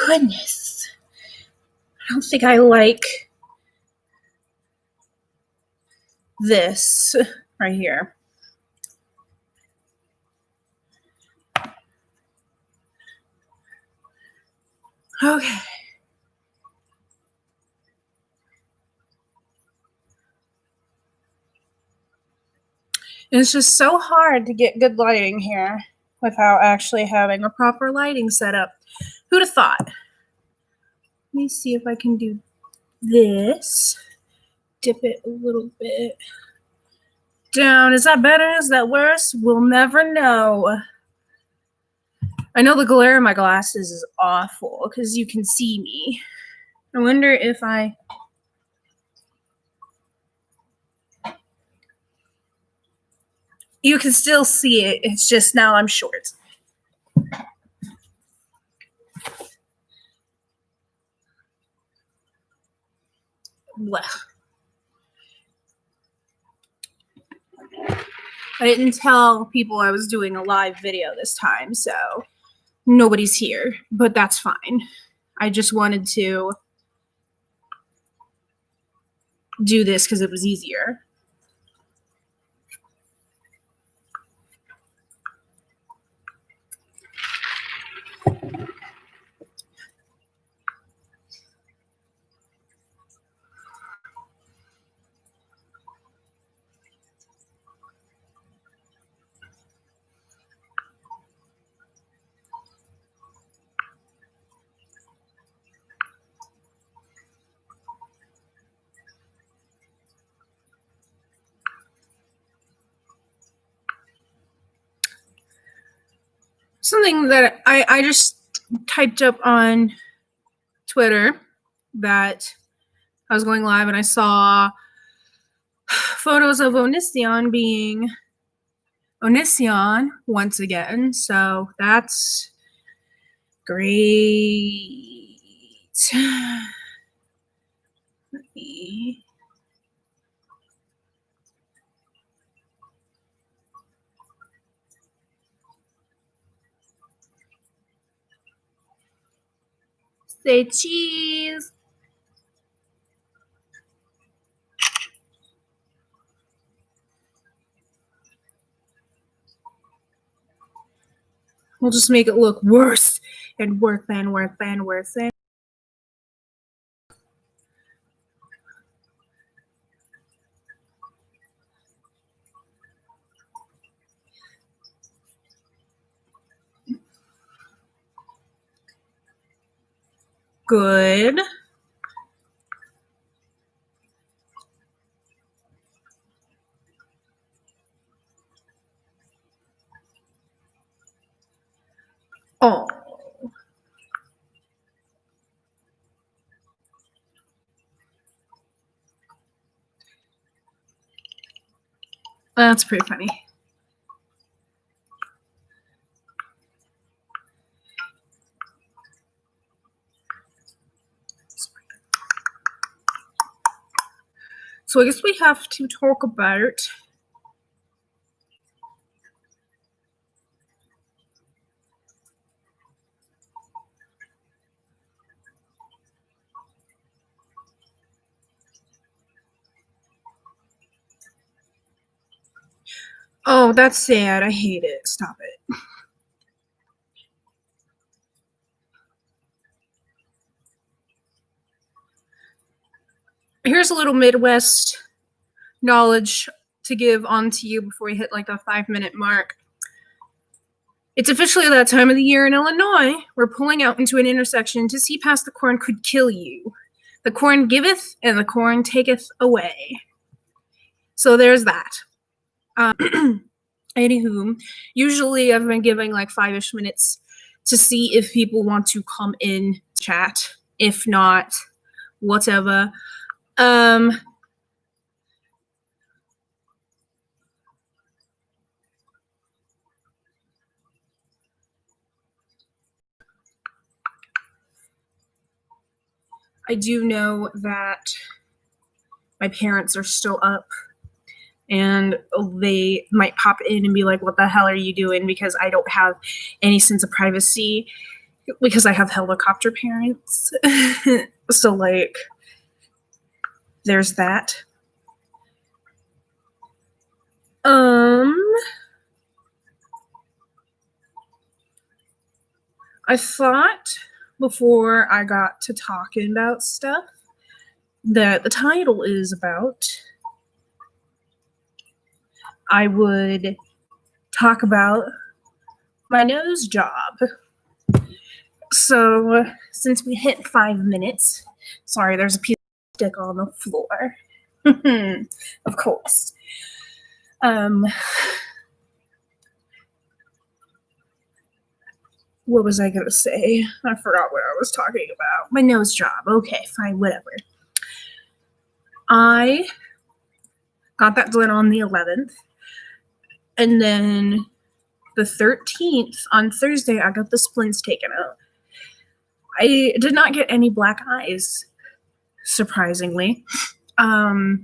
goodness. I don't think I like this right here. Okay. It's just so hard to get good lighting here without actually having a proper lighting setup. Who'd have thought? Let me see if I can do this. Dip it a little bit down. Is that better? Is that worse? We'll never know. I know the glare in my glasses is awful because you can see me. I wonder if you can still see it. It's just now I'm short. Well, I didn't tell people I was doing a live video this time, so nobody's here, but that's fine. I just wanted to do this because it was easier. Something that I just typed up on Twitter that I was going live and I saw photos of Onision being Onision once again. So that's great. Let me say cheese. We'll just make it look worse and worse and worse and worse. Good. Oh. That's pretty funny. So I guess we have to talk about oh, that's sad. I hate it. Stop it. Here's a little Midwest knowledge to give on to you before we hit like the 5-minute mark. It's officially that time of the year in Illinois where pulling out into an intersection to see past the corn could kill you. The corn giveth and the corn taketh away. So there's that. Anywho, usually I've been giving like 5-ish minutes to see if people want to come in chat. If not, whatever. I do know that my parents are still up and they might pop in and be like, what the hell are you doing? Because I don't have any sense of privacy. because I have helicopter parents. So, like, there's that. I thought before I got to talking about stuff that the title is about, I would talk about my nose job. So, since we hit 5 minutes, sorry, there's a piece of stick on the floor. Of course. What was I going to say? I forgot what I was talking about. My nose job. Okay, fine, whatever. I got that done on the 11th. And then the 13th, on Thursday, I got the splints taken out. I did not get any black eyes, surprisingly. I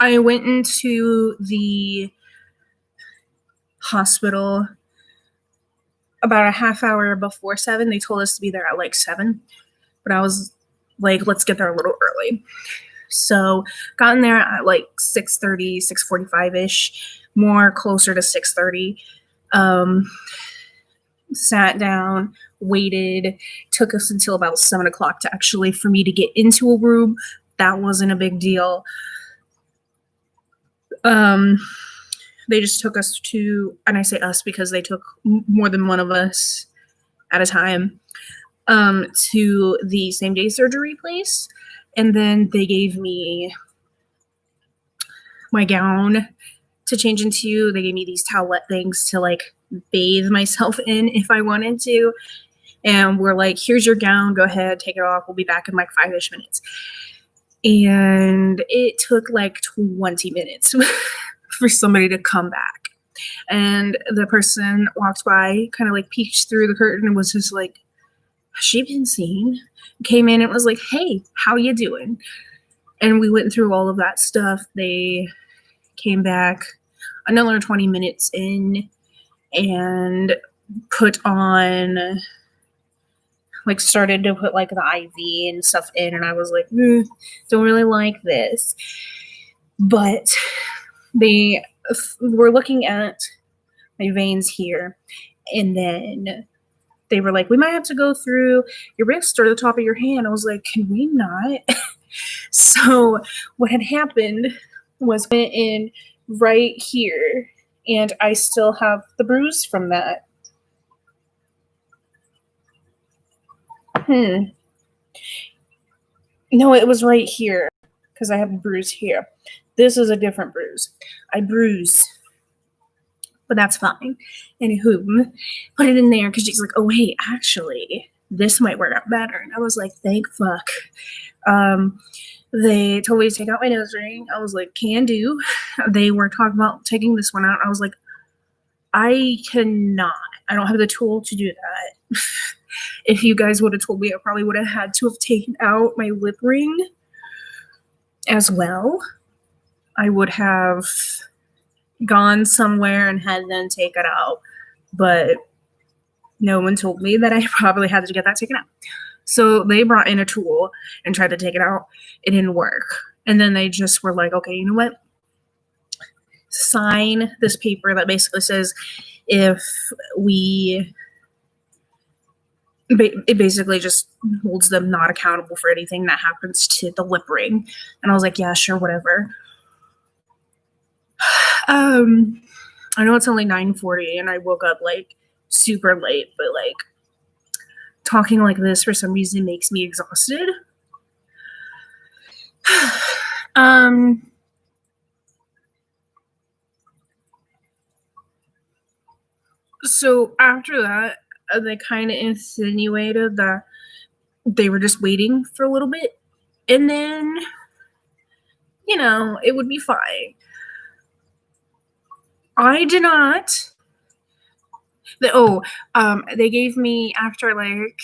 went into the hospital about a half hour before 7. They told us to be there at like 7, but I was like, let's get there a little early. So got in there at like 6:30, 6:45-ish, more closer to 6:30. Sat down, waited. Took us until about 7 o'clock to actually, for me to get into a room. That wasn't a big deal. They just took us to, and I say us because they took more than one of us at a time, to the same day surgery place. And then they gave me my gown to change into. They gave me these towelette things to like bathe myself in if I wanted to. And we're like, here's your gown, go ahead, take it off. We'll be back in like 5-ish minutes. And it took like 20 minutes for somebody to come back. And the person walked by, kind of like peeked through the curtain and was just like, has she been seen? Came in and was like, hey, how you doing? And we went through all of that stuff. They came back another 20 minutes in and put on, like, started to put like the IV and stuff in. And I was like, don't really like this. But they were looking at my veins here, and then they were like, we might have to go through your wrist or the top of your hand. I was like, can we not? So what had happened was went in right here, and I still have the bruise from that. No, it was right here because I have a bruise here. This is a different bruise. I bruise, but that's fine. Anywho, put it in there because she's like, oh, wait, actually, this might work out better. And I was like, thank fuck. They told me to take out my nose ring. I was like, can do. They were talking about taking this one out. I was like, I cannot. I don't have the tool to do that. If you guys would have told me, I probably would have had to have taken out my lip ring as well. I would have gone somewhere and had them take it out, but no one told me that I probably had to get that taken out. So they brought in a tool and tried to take it out. It didn't work. And then they just were like, okay, you know what? Sign this paper that basically says if we, it basically just holds them not accountable for anything that happens to the lip ring. And I was like, yeah, sure, whatever. I know it's only 9:40 and I woke up like super late, but like talking like this for some reason makes me exhausted. So after that, they kind of insinuated that they were just waiting for a little bit, and then, you know, it would be fine. I did not. They gave me, after like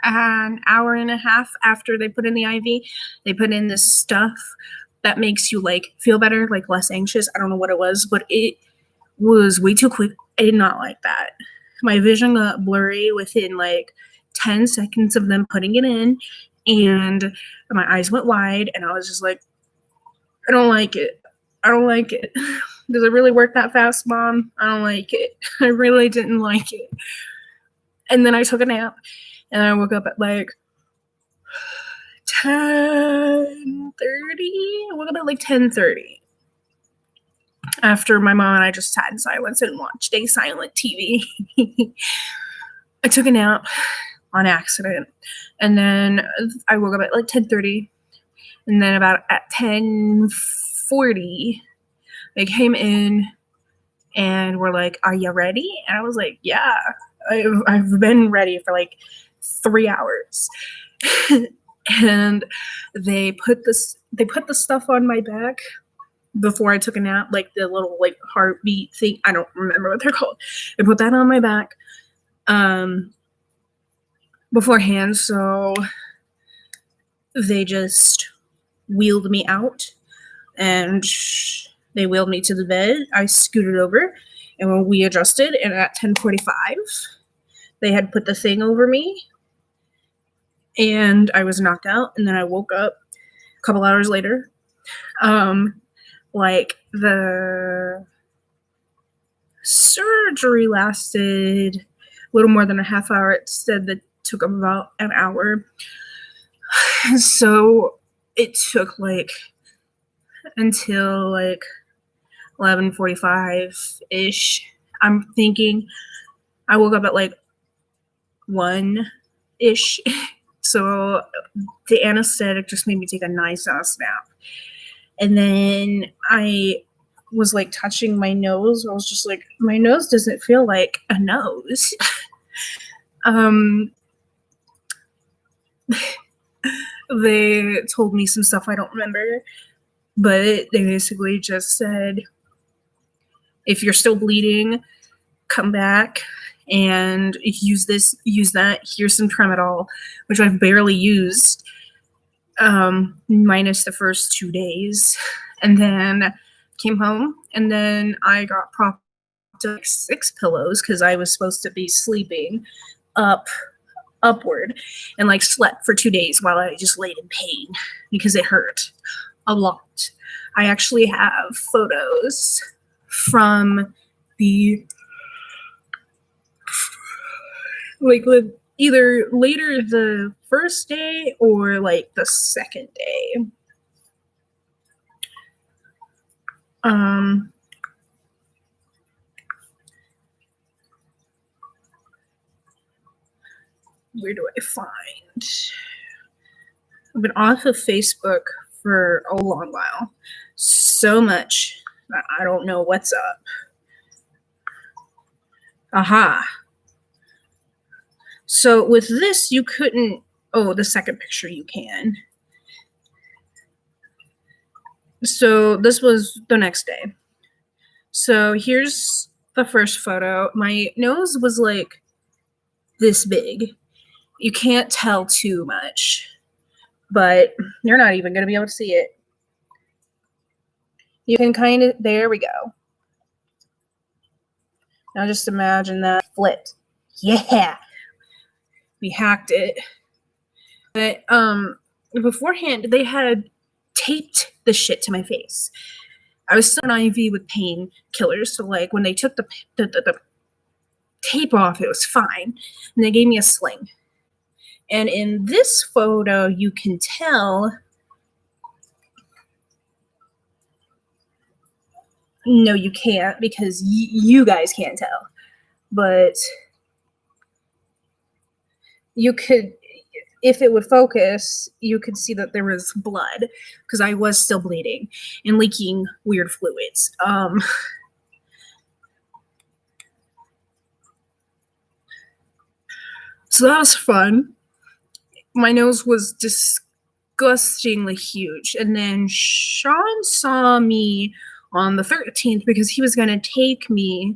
an hour and a half after they put in the IV, they put in this stuff that makes you like feel better, like less anxious. I don't know what it was, but it was way too quick. I did not like that. my vision got blurry within like 10 seconds of them putting it in, and my eyes went wide, and I was just like, I don't like it. I don't like it. Does it really work that fast, Mom? I don't like it. I really didn't like it. And then I took a nap, and I woke up at like 10:30. I woke up at like 10:30. After my mom and I just sat in silence and watched a silent TV. I took a nap on accident, and then I woke up at like 10:30, and then about at 10:40, they came in and were like, "Are you ready?" And I was like, "Yeah, I've been ready for like 3 hours." And they put the stuff on my back before I took a nap, like the little like heartbeat thing. I don't remember what they're called. They put that on my back beforehand, so they just wheeled me out, and they wheeled me to the bed. I scooted over, and when we adjusted, and at 10:45, they had put the thing over me, and I was knocked out, and then I woke up a couple hours later. Like, the surgery lasted a little more than a half hour. It said that it took about an hour. So it took like until like 11:45-ish. I'm thinking I woke up at like 1-ish. So the anesthetic just made me take a nice ass nap. And then I was like touching my nose. I was just like, my nose doesn't feel like a nose. They told me some stuff I don't remember, but they basically just said, if you're still bleeding, come back and use this, use that. Here's some Tramadol, which I've barely used, minus the first 2 days. And then came home, and then I got propped up like 6 pillows because I was supposed to be sleeping upward, and like slept for 2 days while I just laid in pain because it hurt a lot. I actually have photos from the like either later the first day or like the second day. Where do I find? I've been off of Facebook for a long while. So much that I don't know what's up. Aha. So with this, you couldn't. Oh, the second picture you can. So this was the next day. So here's the first photo. My nose was like this big. You can't tell too much, but you're not even going to be able to see it. You can kind of, there we go. Now just imagine that flipped. Yeah. We hacked it. But beforehand, they had taped the shit to my face. I was still on IV with painkillers, so like when they took the tape off, it was fine. And they gave me a sling. And in this photo, you can tell. No, you can't, because you guys can't tell. But you could, if it would focus, you could see that there was blood, because I was still bleeding and leaking weird fluids. So that was fun. My nose was disgustingly huge. And then Sean saw me on the 13th because he was going to take me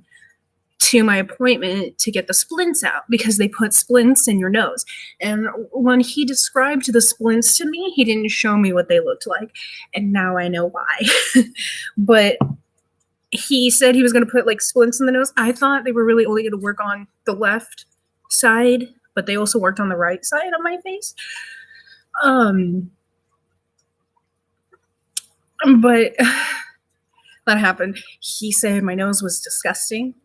to my appointment to get the splints out, because they put splints in your nose. And when he described the splints to me, he didn't show me what they looked like. And now I know why. But he said he was going to put like splints in the nose. I thought they were really only going to work on the left side, but they also worked on the right side of my face. But that happened. He said my nose was disgusting.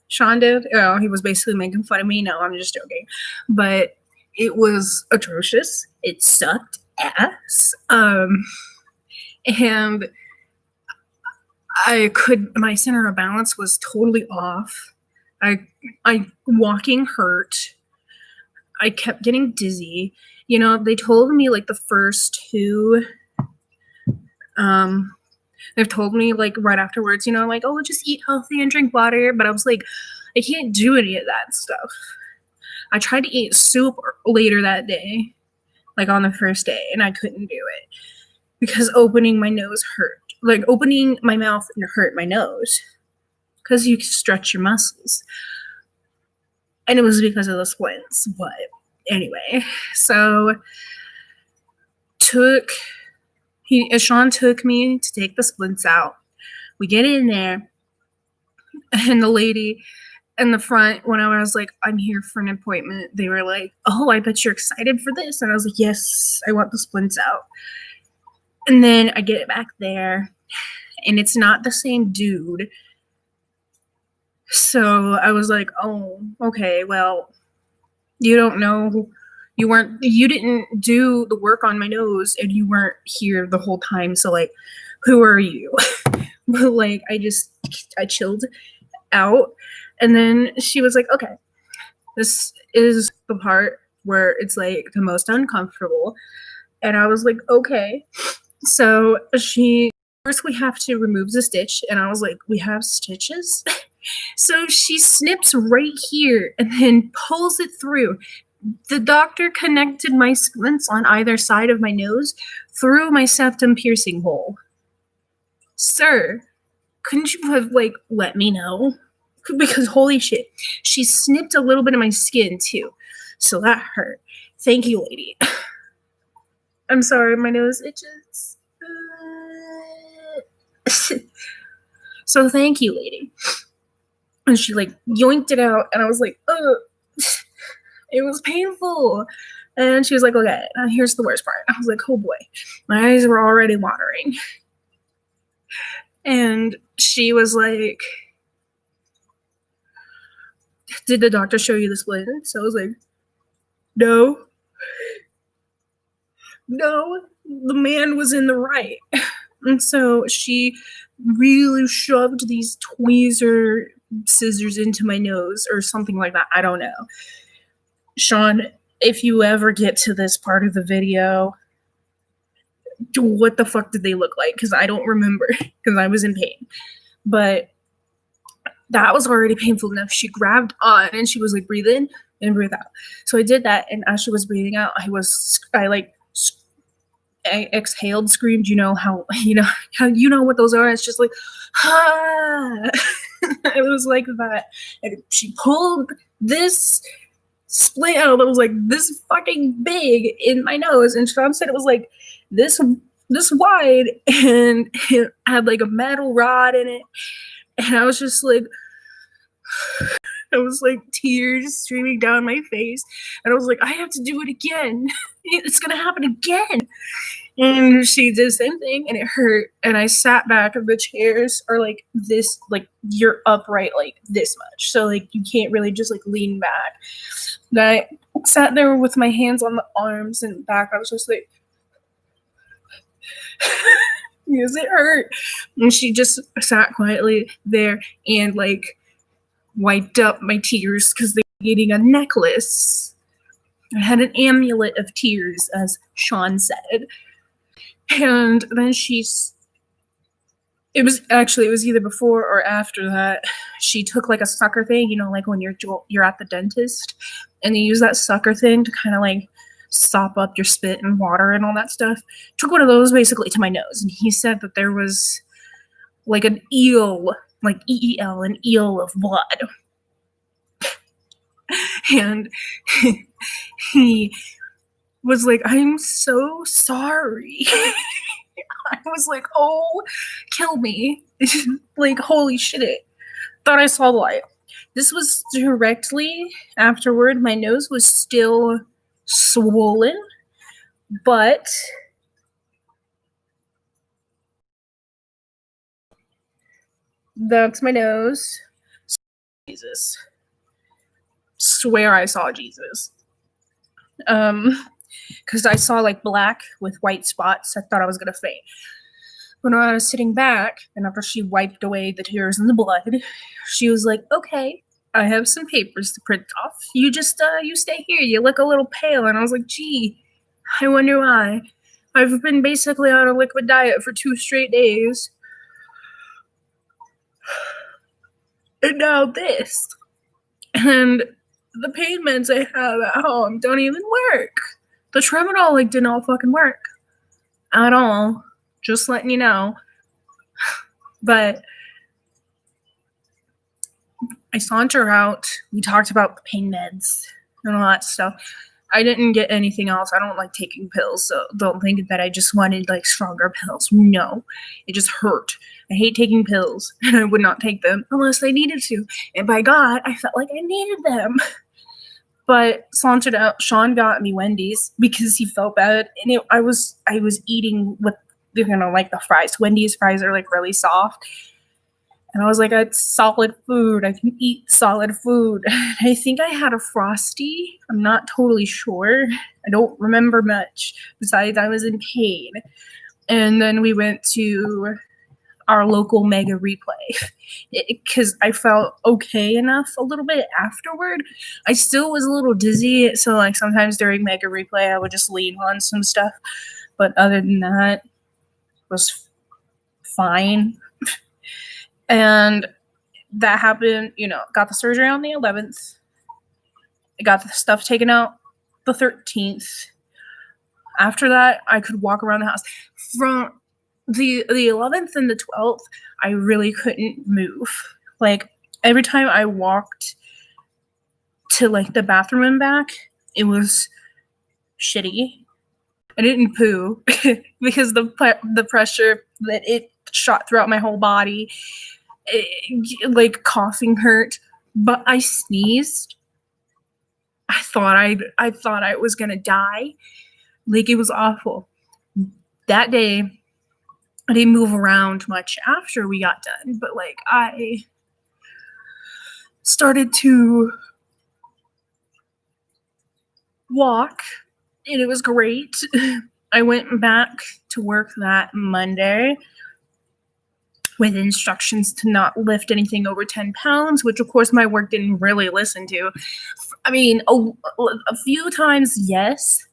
Sean did. Oh, he was basically making fun of me. No, I'm just joking. But it was atrocious. It sucked ass. And my center of balance was totally off. I walking hurt. I kept getting dizzy. You know, they told me like the first two, they've told me like right afterwards, you know, like, oh, just eat healthy and drink water. But I was like, I can't do any of that stuff. I tried to eat soup later that day, like on the first day, and I couldn't do it because opening my nose hurt. Like opening my mouth and hurt my nose because you stretch your muscles. And it was because of the splints. But anyway, so Sean took me to take the splints out. We get in there, and the lady in the front, when I was like, I'm here for an appointment, they were like, oh, I bet you're excited for this. And I was like, yes, I want the splints out. And then I get it back there, and it's not the same dude. So I was like, oh, okay, well, you don't know, you didn't do the work on my nose, and you weren't here the whole time. So like, who are you? But like, I chilled out. And then she was like, okay, this is the part where it's like the most uncomfortable. And I was like, okay. So first we have to remove the stitch. And I was like, we have stitches? So she snips right here and then pulls it through. The doctor connected my splints on either side of my nose through my septum piercing hole. Sir, couldn't you have like let me know? Because holy shit, she snipped a little bit of my skin too. So that hurt. Thank you, lady. I'm sorry, my nose itches. So thank you, lady. And she like yoinked it out, and I was like, ugh. It was painful. And she was like, okay, here's the worst part. I was like, oh boy, my eyes were already watering. And she was like, did the doctor show you the splints? So I was like, no, the man was in the right. And so she really shoved these tweezer scissors into my nose or something like that. I don't know. Sean, if you ever get to this part of the video, what the fuck did they look like? Because I don't remember, because I was in pain. But that was already painful enough. She grabbed on and she was like, breathe in and breathe out. So I did that, and as she was breathing out, I exhaled, screamed. You know how what those are. It's just like, ah. It was like that. And she pulled this splint out that was like this fucking big in my nose, and Sean said it was like this wide, and it had like a metal rod in it. And I was just like, it was like tears streaming down my face. And I was like, I have to do it again. It's going to happen again. And she did the same thing, and it hurt. And I sat back, and the chairs are like this, like you're upright like this much. So like you can't really just like lean back. And I sat there with my hands on the arms and back. I was just like, because it hurt. And she just sat quietly there and like wiped up my tears because they were getting a necklace. I had an amulet of tears, as Sean said. And then it was either before or after that, she took like a sucker thing, you know, like when you're at the dentist and they use that sucker thing to kind of like sop up your spit and water and all that stuff. Took one of those basically to my nose, and he said that there was like an eel, like EEL, an eel of blood. And he was like, I'm so sorry. I was like, oh, kill me. Like, holy shit. Thought I saw the light. This was directly afterward. My nose was still swollen, but that's my nose. Jesus. Swear I saw Jesus. Because I saw like black with white spots. I thought I was gonna faint. When I was sitting back, and after she wiped away the tears and the blood, she was like, okay, I have some papers to print off. You just, you stay here. You look a little pale. And I was like, gee, I wonder why. I've been basically on a liquid diet for 2 straight days. And now this. And the pain meds I have at home don't even work. The Tramadol, like, didn't all fucking work. At all. Just letting you know. But I saunter out. We talked about the pain meds and all that stuff. I didn't get anything else. I don't like taking pills, so don't think that I just wanted like stronger pills. No, it just hurt. I hate taking pills, and I would not take them unless I needed to. And by God, I felt like I needed them. But sauntered out. Sean got me Wendy's because he felt bad, and I was eating with like the fries. Wendy's fries are like really soft. And I was like, it's solid food. I can eat solid food. I think I had a Frosty. I'm not totally sure. I don't remember much. Besides, I was in pain. And then we went to our local Mega Replay because I felt okay enough a little bit afterward. I still was a little dizzy. So like sometimes during Mega Replay, I would just lean on some stuff. But other than that, it was fine. And that happened, got the surgery on the 11th. I got the stuff taken out the 13th. After that, I could walk around the house. From the 11th and the 12th, I really couldn't move. Like, every time I walked to, like, the bathroom and back, it was shitty. I didn't poo because the pressure that it shot throughout my whole body. Like coughing hurt, but I sneezed. I thought I was gonna die. Like, it was awful. That day, I didn't move around much after we got done, but like I started to walk, and it was great. I went back to work that Monday with instructions to not lift anything over 10 pounds, which of course my work didn't really listen to. I mean, a few times, yes.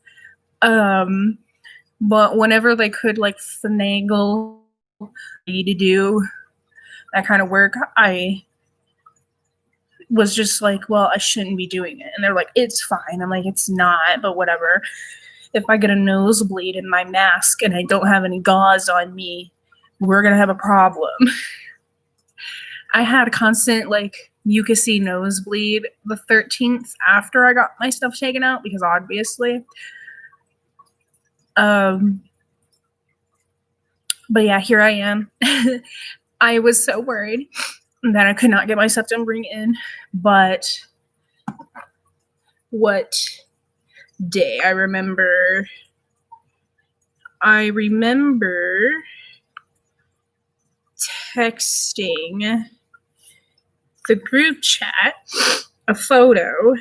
But whenever they could like finagle me to do that kind of work, I was just like, well, I shouldn't be doing it. And they're like, it's fine. I'm like, it's not, but whatever. If I get a nosebleed in my mask and I don't have any gauze on me, we're gonna have a problem. I had a constant like mucusy nosebleed the 13th after I got my stuff taken out because obviously. But yeah, here I am. I was so worried that I could not get my septum ring in, but what day? I remember texting the group chat a photo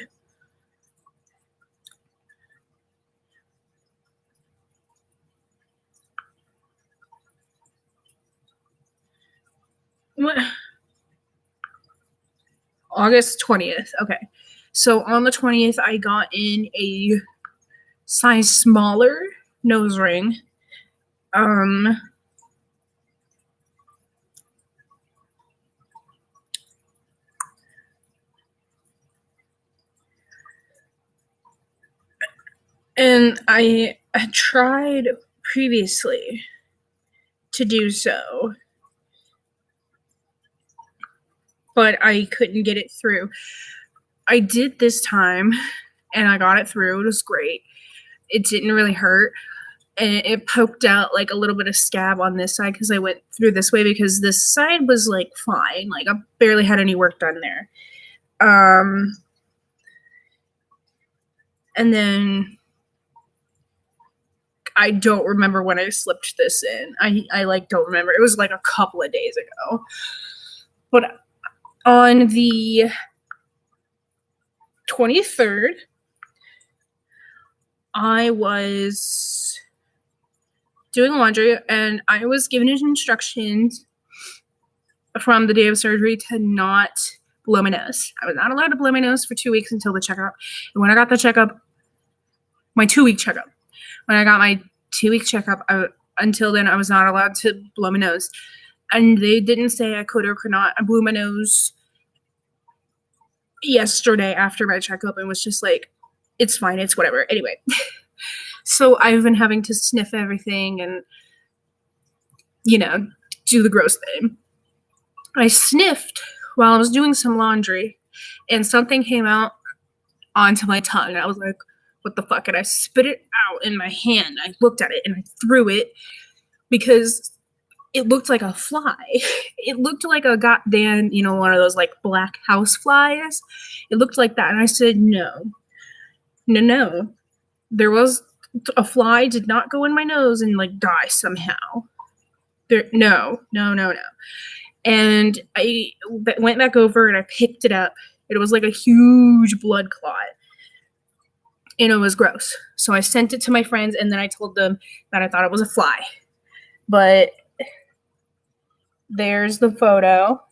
August 20th. Okay. So on the 20th, I got in a size smaller nose ring. And I had tried previously to do so, but I couldn't get it through. I did this time, and I got it through. It was great. It didn't really hurt. and it poked out like a little bit of scab on this side because I went through this way because this side was like fine. Like I barely had any work done there. And then I don't remember when I slipped this in. I like don't remember. It was like a couple of days ago. But on the 23rd, I was doing laundry and I was given instructions from the day of surgery to not blow my nose. I was not allowed to blow my nose for 2 weeks until the checkup. And when I got the checkup, my 2-week checkup, when I got my 2-week checkup, until then I was not allowed to blow my nose. And they didn't say I could or could not. I blew my nose yesterday after my checkup and was just like, it's fine, it's whatever. Anyway, so I've been having to sniff everything and, you know, do the gross thing. I sniffed while I was doing some laundry and something came out onto my tongue. And I was like, what the fuck? And I spit it out in my hand. I looked at it and I threw it because it looked like a fly. It looked like a goddamn, you know, one of those like black house flies. It looked like that. And I said, no. There was a fly did not go in my nose and like die somehow. No. And I went back over and I picked it up. It was like a huge blood clot. And it was gross. So I sent it to my friends and then I told them that I thought it was a fly. But there's the photo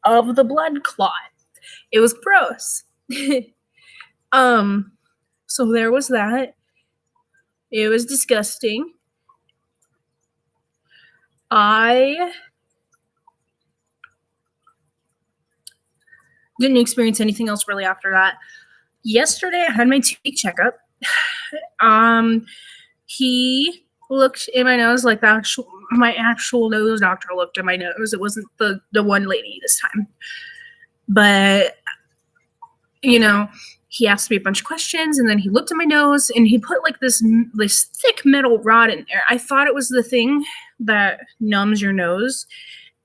of the blood clot. It was gross. So there was that. It was disgusting. I didn't experience anything else really after that. Yesterday I had my 2-week checkup. He looked in my nose like my actual nose doctor looked in my nose. It wasn't the one lady this time. But, you know, he asked me a bunch of questions and then he looked at my nose and he put like this thick metal rod in there. I thought it was the thing that numbs your nose.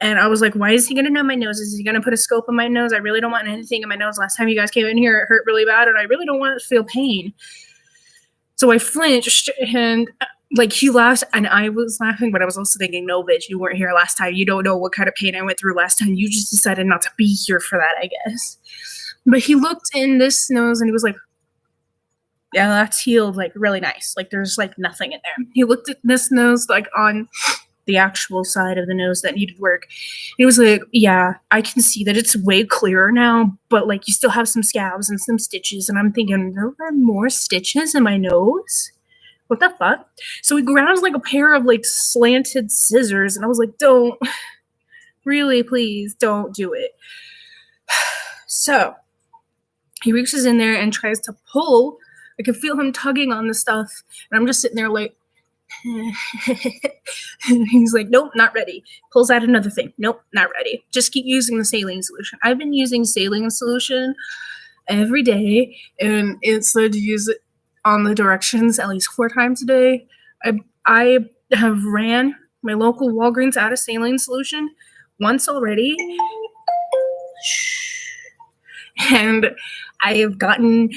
And I was like, why is he going to numb my nose? Is he going to put a scope in my nose? I really don't want anything in my nose. Last time you guys came in here, it hurt really bad and I really don't want to feel pain. So I flinched and like he laughed and I was laughing, but I was also thinking, no, bitch, you weren't here last time. You don't know what kind of pain I went through last time. You just decided not to be here for that, I guess. But he looked in this nose and he was like, yeah, that's healed like really nice. Like there's like nothing in there. He looked at this nose like on the actual side of the nose that needed work. He was like, yeah, I can see that it's way clearer now, but like you still have some scabs and some stitches. And I'm thinking, there are more stitches in my nose? What the fuck? So he grabs like a pair of like slanted scissors and I was like, don't, really, please don't do it. So he reaches in there and tries to pull. I can feel him tugging on the stuff and I'm just sitting there like, he's like, nope, not ready. Pulls out another thing. Nope, not ready. Just keep using the saline solution. I've been using saline solution every day and it said to use it on the directions at least 4 times a day. I have ran my local Walgreens out of saline solution once already. And I have gotten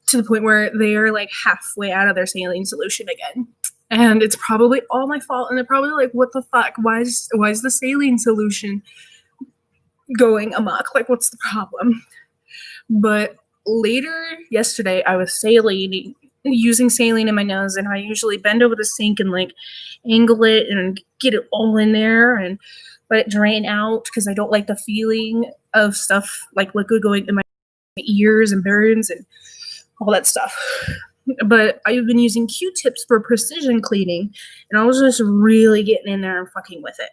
to the point where they are like halfway out of their saline solution again. And it's probably all my fault. And they're probably like, what the fuck? Why is the saline solution going amok? Like, what's the problem? But later yesterday, I was using saline in my nose. And I usually bend over the sink and like angle it and get it all in there and let it drain out because I don't like the feeling of stuff like liquid going in my ears and burns and all that stuff. But I've been using Q-tips for precision cleaning, and I was just really getting in there and fucking with it.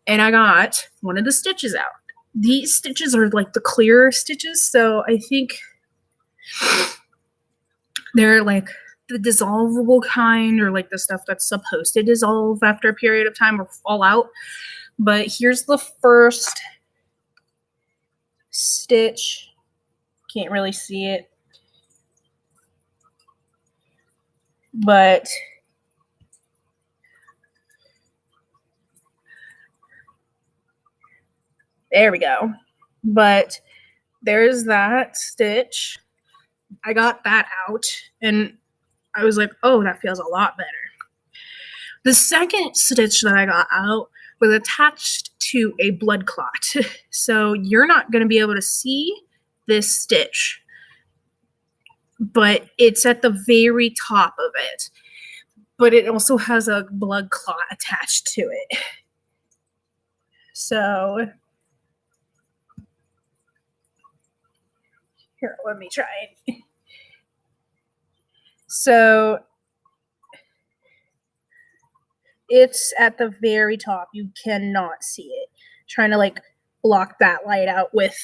And I got one of the stitches out. These stitches are like the clear stitches, so I think they're like the dissolvable kind or like the stuff that's supposed to dissolve after a period of time or fall out. But here's the first stitch. Can't really see it. But there we go. But there's that stitch. I got that out and I was like, oh, that feels a lot better. The second stitch that I got out was attached to a blood clot. So you're not going to be able to see this stitch, but it's at the very top of it. But it also has a blood clot attached to it. So here, let me try it. So it's at the very top. You cannot see it. I'm trying to like block that light out with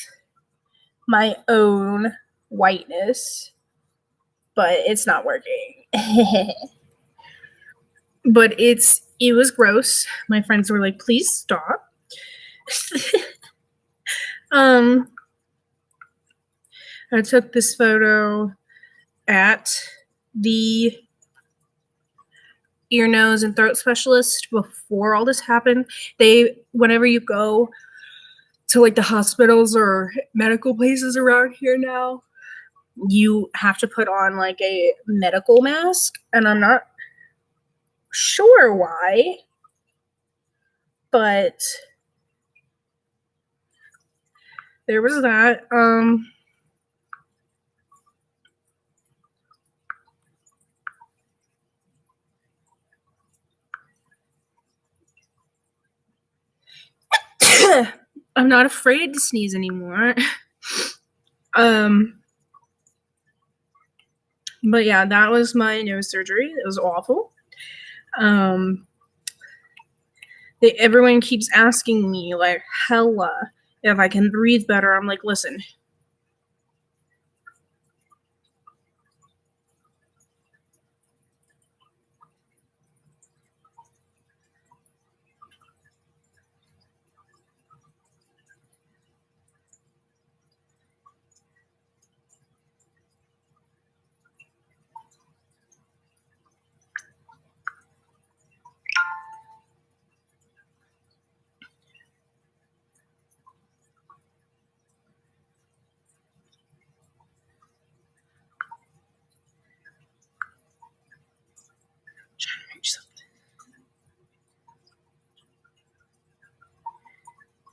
my own whiteness, but it's not working. But it was gross. My friends were like, please stop. I took this photo at the ear, nose, and throat specialist before all this happened. Whenever you go to like the hospitals or medical places around here now, you have to put on like a medical mask, and I'm not sure why, but there was that. I'm not afraid to sneeze anymore. But yeah, that was my nose surgery. It was awful. Everyone keeps asking me like, hella, if I can breathe better. I'm like, listen.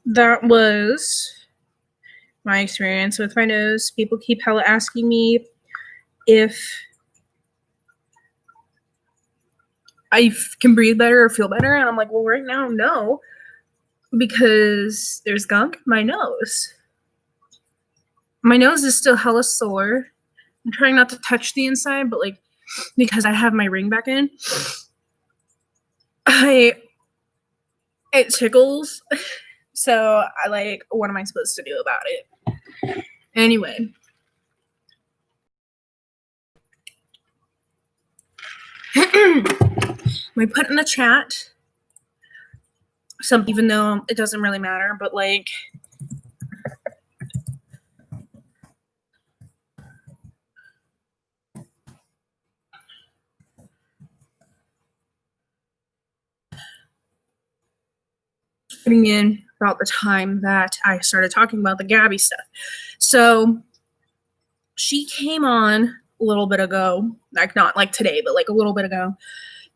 That was my experience with my nose. People keep hella asking me if I can breathe better or feel better, and I'm like, well, right now, no, because there's gunk in my nose. My nose is still hella sore. I'm trying not to touch the inside, but like, because I have my ring back in, it tickles. So I like, what am I supposed to do about it? Anyway. We put in the chat some, even though it doesn't really matter, but like, putting in about the time that I started talking about the Gabbie stuff. So she came on a little bit ago, like not like today, but like a little bit ago,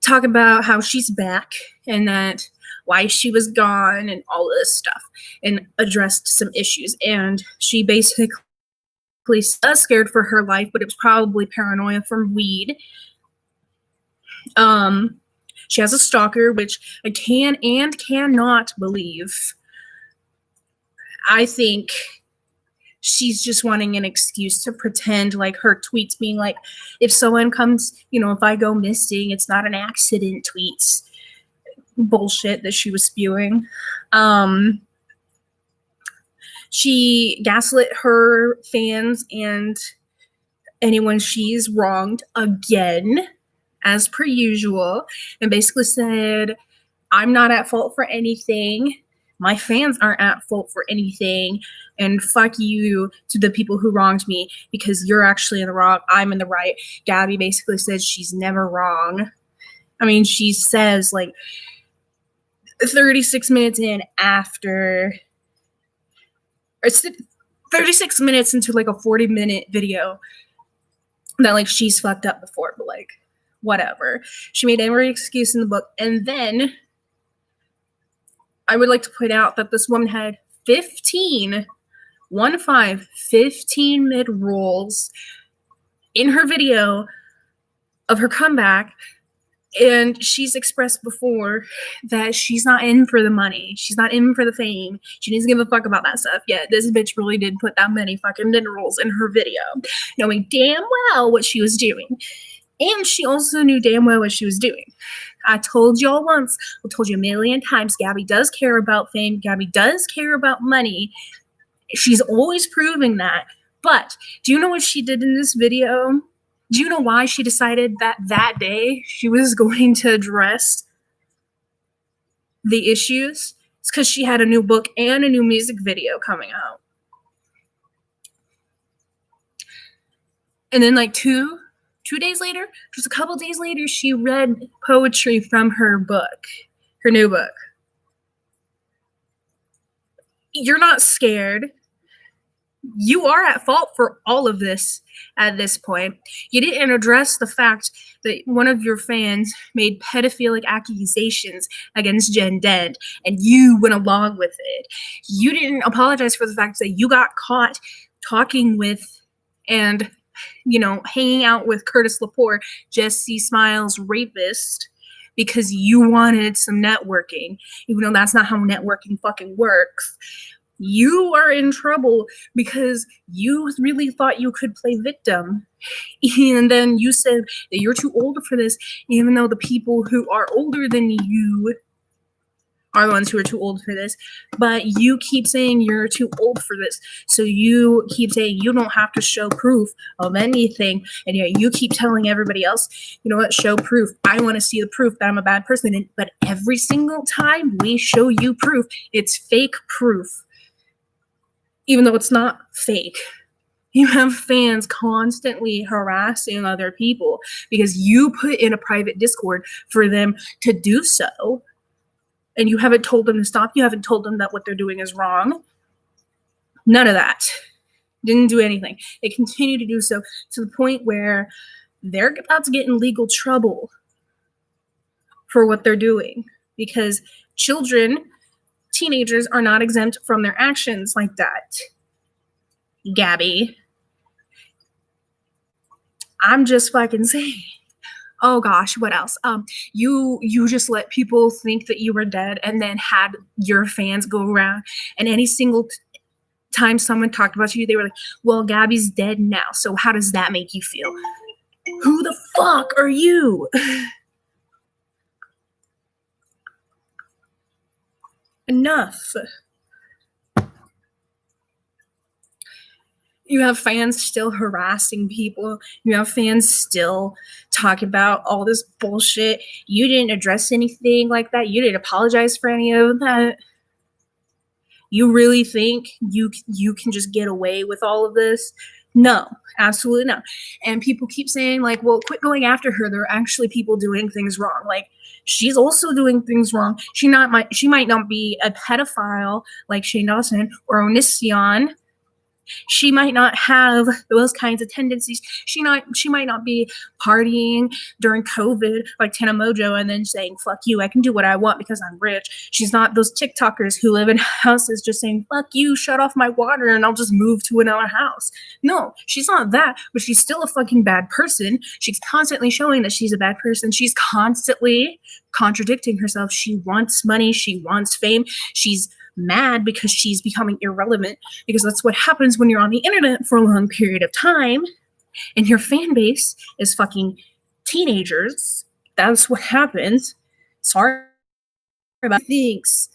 talk about how she's back and that why she was gone and all this stuff, and addressed some issues. And she basically was scared for her life, but it was probably paranoia from weed. She has a stalker, which I can and cannot believe. I think she's just wanting an excuse to pretend like her tweets being like, if someone comes, if I go missing, it's not an accident tweets. Bullshit that she was spewing. She gaslit her fans and anyone she's wronged again, as per usual, and basically said, I'm not at fault for anything. my fans aren't at fault for anything, and fuck you to the people who wronged me because you're actually in the wrong, I'm in the right. Gabbie basically says she's never wrong. I mean, she says like 36 minutes in after, or 36 minutes into like a 40-minute video that like she's fucked up before, but like whatever. She made every excuse in the book. And then I would like to point out that this woman had 15 mid-rolls in her video of her comeback. And she's expressed before that she's not in for the money. She's not in for the fame. She doesn't give a fuck about that stuff. Yeah, this bitch really did put that many fucking mid-rolls in her video, knowing damn well what she was doing. And she also knew damn well what she was doing. I told y'all once, I told you a million times, Gabbie does care about fame. Gabbie does care about money. She's always proving that. But do you know what she did in this video? Do you know why she decided that day she was going to address the issues? It's because she had a new book and a new music video coming out. And then like two days later, just a couple days later, she read poetry from her book, her new book. You're not scared. You are at fault for all of this at this point. You didn't address the fact that one of your fans made pedophilic accusations against Jen Dent, and you went along with it. You didn't apologize for the fact that you got caught talking with and, you know, hanging out with Curtis Lepore, Jesse Smiles' rapist, because you wanted some networking, even though that's not how networking fucking works. You are in trouble because you really thought you could play victim. And then you said that you're too old for this, even though the people who are older than you are the ones who are too old for this. But you keep saying you're too old for this. So you keep saying you don't have to show proof of anything. And yet you keep telling everybody else, you know what, show proof. I want to see the proof that I'm a bad person. But every single time we show you proof, it's fake proof. Even though it's not fake. You have fans constantly harassing other people because you put in a private Discord for them to do so. And you haven't told them to stop. You haven't told them that what they're doing is wrong. None of that. Didn't do anything. They continue to do so to the point where they're about to get in legal trouble for what they're doing. Because teenagers are not exempt from their actions like that. Gabbie. I'm just fucking saying. Oh gosh, what else? You just let people think that you were dead and then had your fans go around, and any single time someone talked about you, they were like, well, Gabbie's dead now, so how does that make you feel? Who the fuck are you? Enough. You have fans still harassing people. You have fans still talking about all this bullshit. You didn't address anything like that. You didn't apologize for any of that. You really think you can just get away with all of this? No, absolutely not. And people keep saying like, well, quit going after her. There are actually people doing things wrong. Like, she's also doing things wrong. She might not be a pedophile like Shane Dawson or Onision. She might not have those kinds of tendencies. She might not be partying during COVID like Tana Mojo and then saying, fuck you, I can do what I want because I'm rich. She's not those TikTokers who live in houses just saying, fuck you, shut off my water and I'll just move to another house. No, she's not that, but she's still a fucking bad person. She's constantly showing that she's a bad person. She's constantly contradicting herself. She wants money. She wants fame. She's mad because she's becoming irrelevant, because that's what happens when you're on the internet for a long period of time and your fan base is fucking teenagers. That's what happens. Sorry about thinks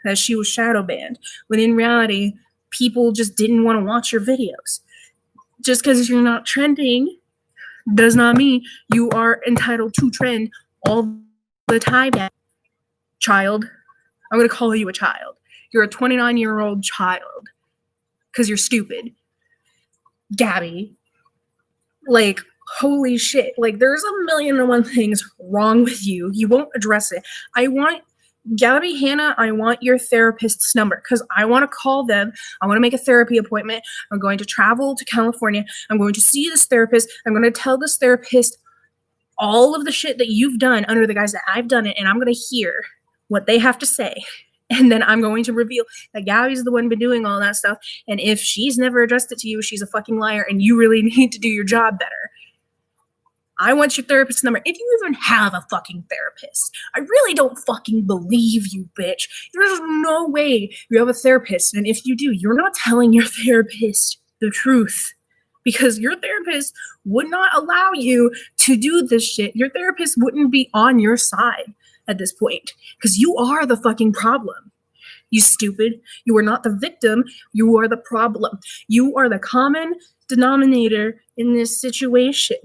that she was shadow banned, when in reality people just didn't want to watch your videos. Just because you're not trending does not mean you are entitled to trend all the time. Child, I'm going to call you a child. You're a 29-year-old child because you're stupid. Gabbie. Like, holy shit. Like, there's a million and one things wrong with you. You won't address it. I want Gabbie Hanna, I want your therapist's number because I want to call them. I want to make a therapy appointment. I'm going to travel to California. I'm going to see this therapist. I'm going to tell this therapist all of the shit that you've done under the guise that I've done it, and I'm going to hear what they have to say. And then I'm going to reveal that Gabbie's the one been doing all that stuff. And if she's never addressed it to you, she's a fucking liar and you really need to do your job better. I want your therapist's number. If you even have a fucking therapist. I really don't fucking believe you, bitch. There's no way you have a therapist. And if you do, you're not telling your therapist the truth. Because your therapist would not allow you to do this shit. Your therapist wouldn't be on your side at this point. Because you are the fucking problem. You stupid. You are not the victim. You are the problem. You are the common denominator in this situation.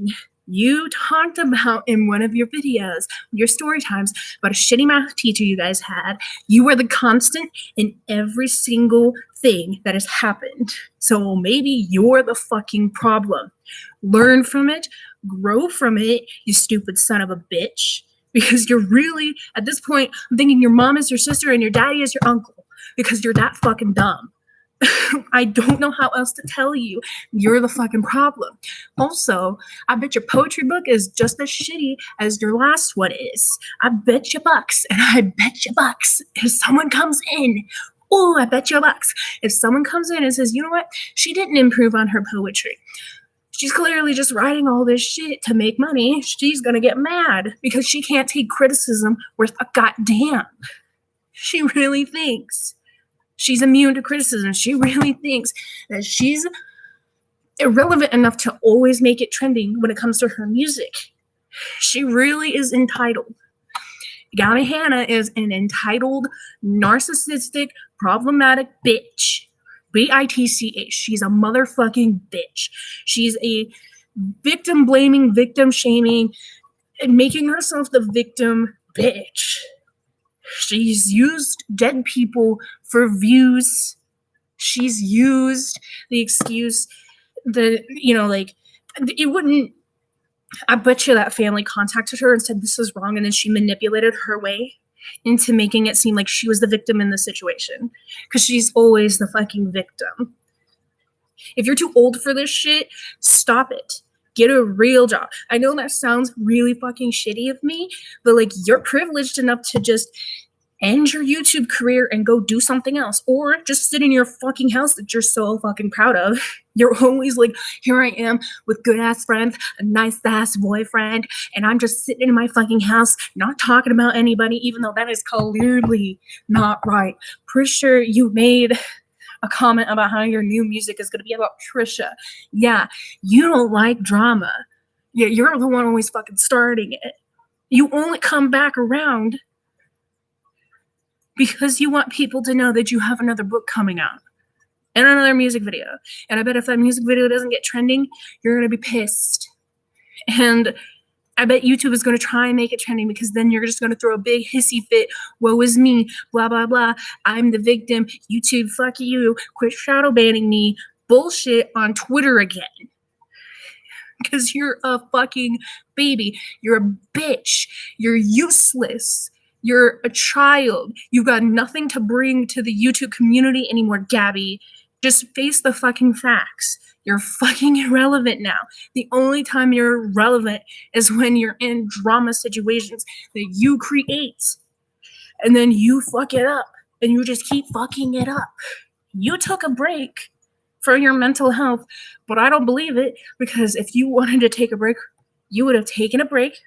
You talked about in one of your videos, your story times, about a shitty math teacher you guys had. You were the constant in every single thing that has happened. So maybe you're the fucking problem. Learn from it. Grow from it, you stupid son of a bitch. Because you're really, at this point, I'm thinking your mom is your sister and your daddy is your uncle. Because you're that fucking dumb. I don't know how else to tell you. You're the fucking problem. Also, I bet your poetry book is just as shitty as your last one is. I bet you bucks, and I bet you bucks if someone comes in. Oh, I bet you bucks. If someone comes in and says, you know what? She didn't improve on her poetry. She's clearly just writing all this shit to make money. She's gonna get mad because she can't take criticism worth a goddamn. She really thinks she's immune to criticism. She really thinks that she's irrelevant enough to always make it trending when it comes to her music. She really is entitled. Gabbie Hanna is an entitled, narcissistic, problematic bitch. B-I-T-C-H. She's a motherfucking bitch. She's a victim-blaming, victim-shaming, and making herself the victim bitch. She's used dead people for views. She's used the excuse that, it wouldn't. I bet you that family contacted her and said this is wrong, and then she manipulated her way into making it seem like she was the victim in the situation. Because she's always the fucking victim. If you're too old for this shit, stop it. Get a real job. I know that sounds really fucking shitty of me, but you're privileged enough to just end your YouTube career and go do something else, or just sit in your fucking house that you're so fucking proud of. You're always here I am with good ass friends, a nice ass boyfriend, and I'm just sitting in my fucking house, not talking about anybody, even though that is clearly not right. Pretty sure you made a comment about how your new music is going to be about Trisha. Yeah, you don't like drama. Yeah, you're the one always fucking starting it. You only come back around because you want people to know that you have another book coming out and another music video. And I bet if that music video doesn't get trending, you're going to be pissed. And I bet YouTube is going to try and make it trending because then you're just going to throw a big hissy fit. Woe is me, blah, blah, blah. I'm the victim. YouTube, fuck you. Quit shadow banning me. Bullshit on Twitter again. Because you're a fucking baby. You're a bitch. You're useless. You're a child. You've got nothing to bring to the YouTube community anymore, Gabbie. Just face the fucking facts. You're fucking irrelevant now. The only time you're relevant is when you're in drama situations that you create. And then you fuck it up. And you just keep fucking it up. You took a break for your mental health, but I don't believe it, because if you wanted to take a break, you would have taken a break.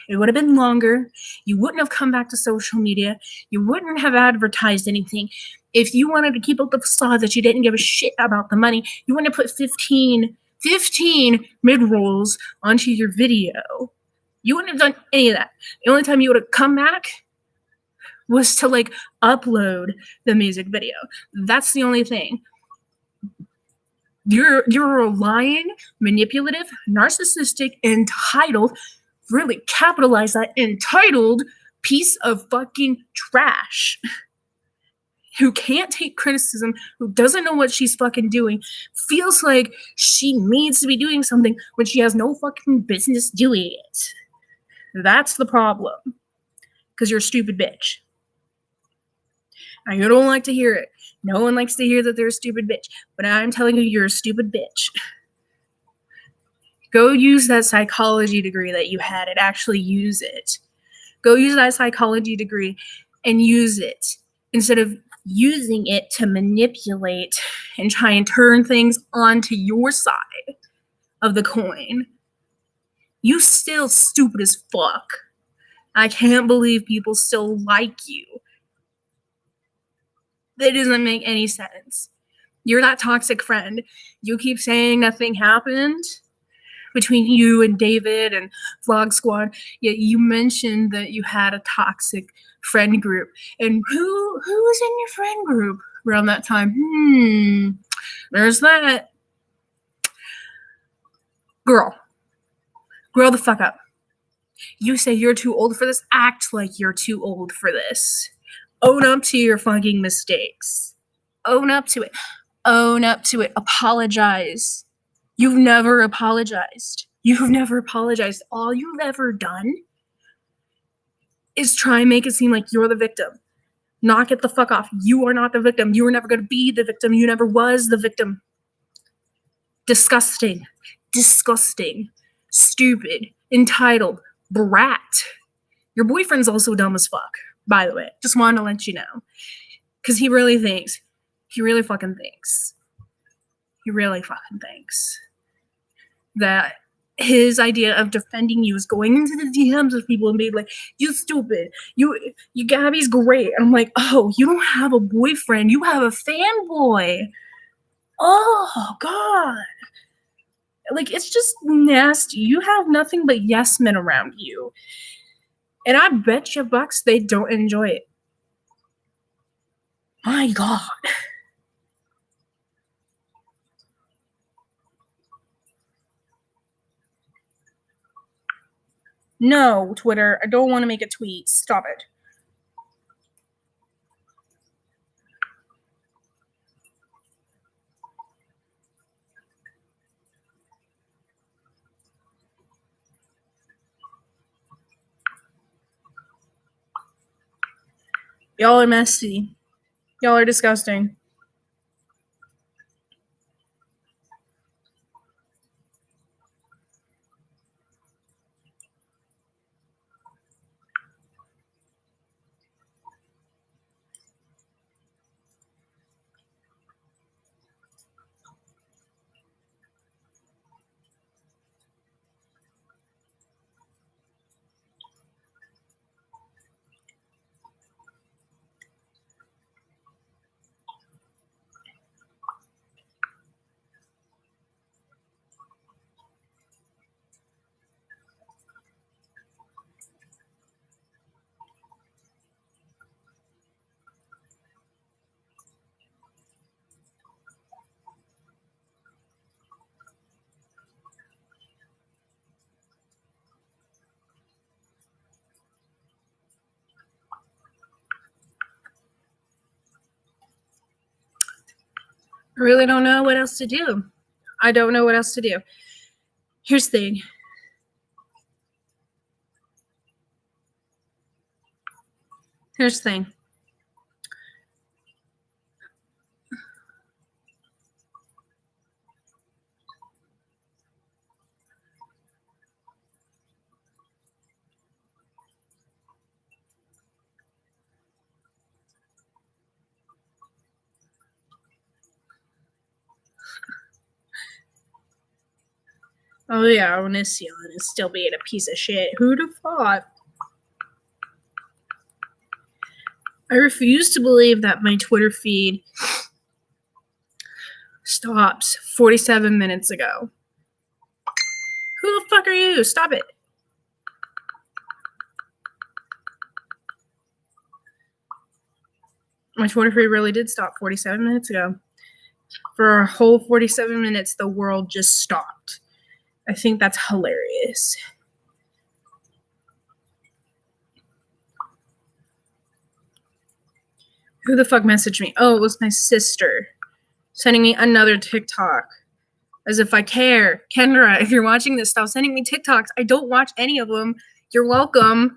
It would have been longer. You wouldn't have come back to social media. You wouldn't have advertised anything. If you wanted to keep up the facade that you didn't give a shit about the money, you wouldn't have put 15 mid-rolls onto your video. You wouldn't have done any of that. The only time you would have come back was to upload the music video. That's the only thing. You're a lying, manipulative, narcissistic, entitled, really capitalize that, entitled piece of fucking trash. who can't take criticism, who doesn't know what she's fucking doing, feels like she needs to be doing something when she has no fucking business doing it. That's the problem. Because you're a stupid bitch. And you don't like to hear it. No one likes to hear that they're a stupid bitch. But I'm telling you, you're a stupid bitch. Go use that psychology degree that you had and actually use it. Go use that psychology degree and use it instead of using it to manipulate and try and turn things onto your side of the coin. You still stupid as fuck. I can't believe people still like you. That doesn't make any sense. You're that toxic friend. You keep saying nothing happened between you and David and Vlog Squad, yet you mentioned that you had a toxic friend group. And who was in your friend group around that time? There's that. Girl, grow the fuck up. You say you're too old for this, act like you're too old for this. Own up to your fucking mistakes. Own up to it. Own up to it. Apologize. You've never apologized. You've never apologized. All you've ever done is try and make it seem like you're the victim. Knock it the fuck off. You are not the victim. You were never going to be the victim. You never was the victim. Disgusting. Disgusting. Stupid. Entitled. Brat. Your boyfriend's also dumb as fuck, by the way. Just wanted to let you know. Because he really thinks. He really fucking thinks. He really fucking thinks that his idea of defending you is going into the DMs of people and being like, you stupid, you Gabbie's great. And I'm like, oh, you don't have a boyfriend, you have a fanboy. Oh God. Like, it's just nasty. You have nothing but yes men around you. And I bet you bucks they don't enjoy it. My God. No, Twitter, I don't want to make a tweet. Stop it. Y'all are messy. Y'all are disgusting. I really don't know what else to do. I don't know what else to do. Here's the thing. Here's the thing. Oh yeah, Onision is still being a piece of shit. Who'd have thought? I refuse to believe that my Twitter feed stops 47 minutes ago. Who the fuck are you? Stop it. My Twitter feed really did stop 47 minutes ago. For a whole 47 minutes, the world just stopped. I think that's hilarious. Who the fuck messaged me? Oh, it was my sister sending me another TikTok. As if I care. Kendra, if you're watching this, stop sending me TikToks. I don't watch any of them. You're welcome.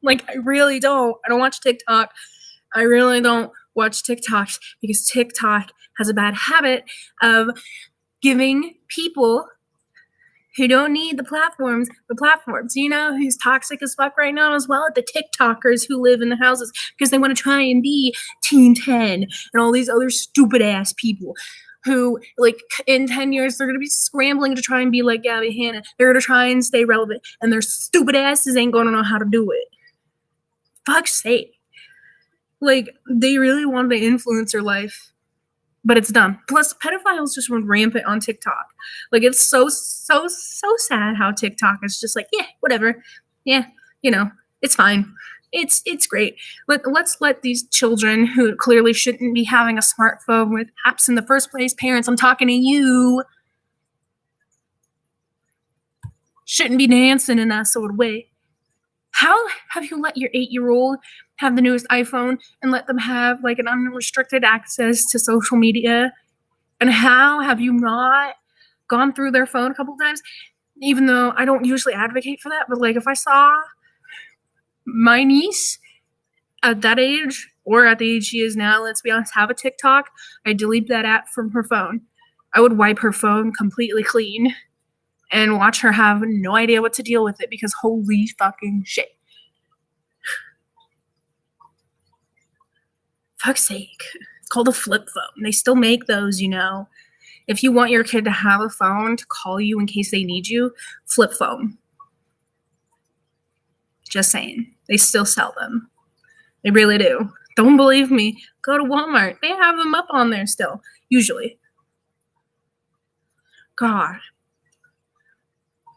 Like, I really don't. I don't watch TikTok. I really don't watch TikToks because TikTok has a bad habit of giving people who don't need the platforms. You know who's toxic as fuck right now as well? The TikTokers who live in the houses because they want to try and be Teen 10 and all these other stupid ass people who, like, in 10 years, they're going to be scrambling to try and be like Gabbie Hanna. They're going to try and stay relevant, and their stupid asses ain't going to know how to do it. Fuck's sake. Like, they really want to influence their life. But it's dumb. Plus, pedophiles just run rampant on TikTok. Like, it's so sad how TikTok is just like, yeah, whatever. Yeah, you know, it's fine. It's great. Let's let these children who clearly shouldn't be having a smartphone with apps in the first place, parents, I'm talking to you, shouldn't be dancing in that sort of way. How have you let your 8-year-old have the newest iPhone and let them have, like, an unrestricted access to social media? And how have you not gone through their phone a couple times? Even though I don't usually advocate for that, but, like, if I saw my niece at that age, or at the age she is now, let's be honest, have a TikTok, I'd delete that app from her phone. I would wipe her phone completely clean and watch her have no idea what to deal with it because holy fucking shit. Fuck's sake. It's called a flip phone. They still make those, you know. If you want your kid to have a phone to call you in case they need you, flip phone. Just saying. They still sell them. They really do. Don't believe me? Go to Walmart. They have them up on there still, usually. God.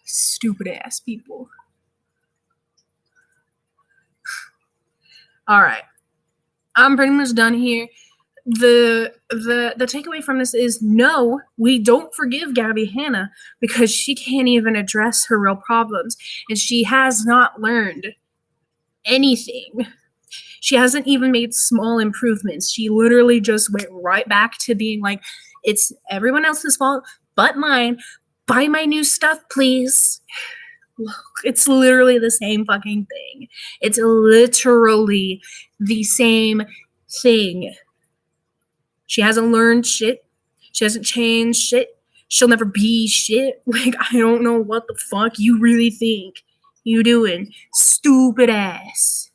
Stupid ass people. All right. I'm pretty much done here. The takeaway from this is no, we don't forgive Gabbie Hanna because she can't even address her real problems, and she has not learned anything. She hasn't even made small improvements. She literally just went right back to being like, it's everyone else's fault but mine. Buy my new stuff, please. Look, it's literally the same fucking thing. It's literally the same thing. She hasn't learned shit. She hasn't changed shit. She'll never be shit. Like, I don't know what the fuck you really think you doing. Stupid ass.